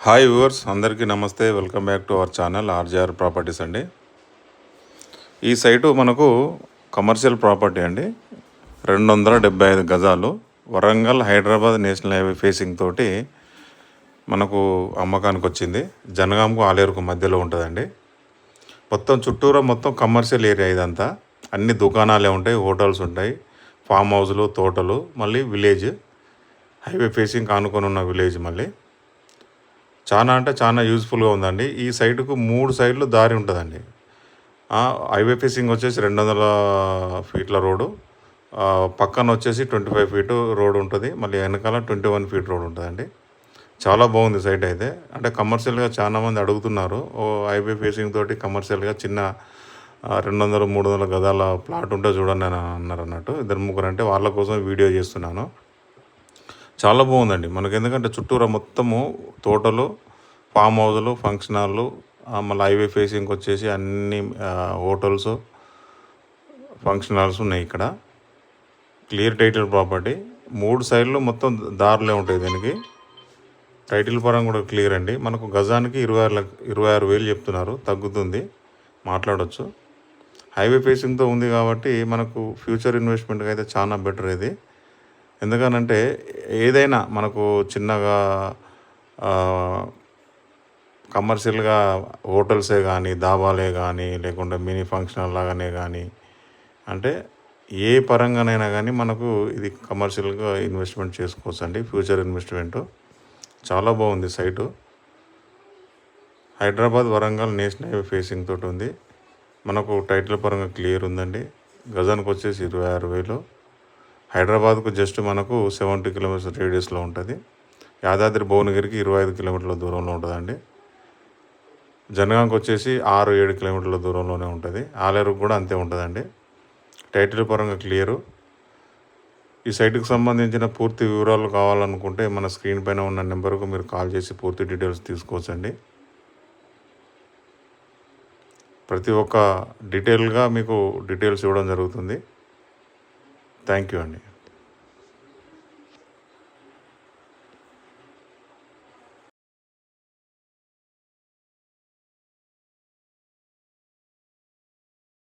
Hi viewers, అందరికీ నమస్తే. Welcome back to our channel RJR properties అండి. ఈ సైటు మనకు కమర్షియల్ ప్రాపర్టీ అండి. 275 గజాలు, Warangal Hyderabad national highway facing తోటి మనకు అమ్మకానికి వచ్చింది. జనగాంకు ఆలేరుకు మధ్యలో ఉంటుందండి. మొత్తం చుట్టూరా మొత్తం కమర్షియల్ ఏరియా ఇదంతా. అన్ని దుకాణాలే ఉంటాయి, హోటల్స్ ఉంటాయి, ఫామ్ హౌస్లు, తోటలు, మళ్ళీ విలేజ్, హైవే ఫేసింగ్ ఆనుకొని ఉన్న విలేజ్. మళ్ళీ చాలా అంటే చాలా యూజ్ఫుల్గా ఉందండి. ఈ సైటుకు 3 సైడ్లు దారి ఉంటుందండి. హైవే ఫేసింగ్ వచ్చేసి 200 ఫీట్ల రోడ్డు, పక్కన వచ్చేసి 25 ఫీటు రోడ్ ఉంటుంది, మళ్ళీ వెనకాల 21 ఫీట్ రోడ్ ఉంటుందండి. చాలా బాగుంది సైట్ అయితే. అంటే కమర్షియల్గా చాలామంది అడుగుతున్నారు, హైవే ఫేసింగ్ తోటి కమర్షియల్గా చిన్న 200-300 గదాల ప్లాట్ ఉంటే చూడండి అని అన్నారు అన్నట్టు. 2-3 అంటే వాళ్ళ కోసం వీడియో చేస్తున్నాను. చాలా బాగుందండి. మనకి ఎందుకంటే చుట్టూరా మొత్తము తోటలు, ఫామ్ హౌజులు, ఫంక్షన్ హాళ్ళు, మళ్ళీ హైవే ఫేసింగ్కి వచ్చేసి అన్ని హోటల్స్, ఫంక్షన్ హాల్స్ ఉన్నాయి ఇక్కడ. Clear title property. 3 సైడ్లు మొత్తం దారులే ఉంటాయి దీనికి. టైటిల్ పరంగా కూడా క్లియర్ అండి. మనకు గజానికి 26,000 చెప్తున్నారు, తగ్గుతుంది, మాట్లాడవచ్చు. హైవే ఫేసింగ్తో ఉంది కాబట్టి మనకు ఫ్యూచర్ ఇన్వెస్ట్మెంట్కి అయితే చాలా బెటర్ ఇది. ఎందుకనంటే ఏదైనా మనకు చిన్నగా కమర్షియల్గా హోటల్సే కానీ, దాబాలే కానీ, లేకుంటే మినీ ఫంక్షన్ లాగానే కానీ, అంటే ఏ పరంగానైనా కానీ మనకు ఇది కమర్షియల్గా ఇన్వెస్ట్మెంట్ చేసుకోవచ్చు అండి. ఫ్యూచర్ ఇన్వెస్ట్మెంటు చాలా బాగుంది site. Hyderabad Warangal national highway facing తోటి ఉంది. మనకు టైటిల్ పరంగా క్లియర్ ఉందండి. గజానికి వచ్చేసి 26,000. హైదరాబాద్కు జస్ట్ మనకు 70 కిలోమీటర్స్ రేడియస్లో ఉంటుంది. యాదాద్రి భువనగిరికి 25 కిలోమీటర్ల దూరంలో ఉంటుందండి. జనగాంకి వచ్చేసి 6-7 కిలోమీటర్ల దూరంలోనే ఉంటుంది. ఆలేరుకు కూడా అంతే ఉంటుందండి. టైటిల్ పరంగా క్లియరు. ఈ సైట్కి సంబంధించిన పూర్తి వివరాలు కావాలనుకుంటే మన స్క్రీన్ పైన ఉన్న నెంబర్కు మీరు కాల్ చేసి పూర్తి డీటెయిల్స్ తీసుకోవచ్చండి. ప్రతి ఒక్క డీటెయిల్గా మీకు డీటెయిల్స్ ఇవ్వడం జరుగుతుంది. థ్యాంక్ యూ అండి.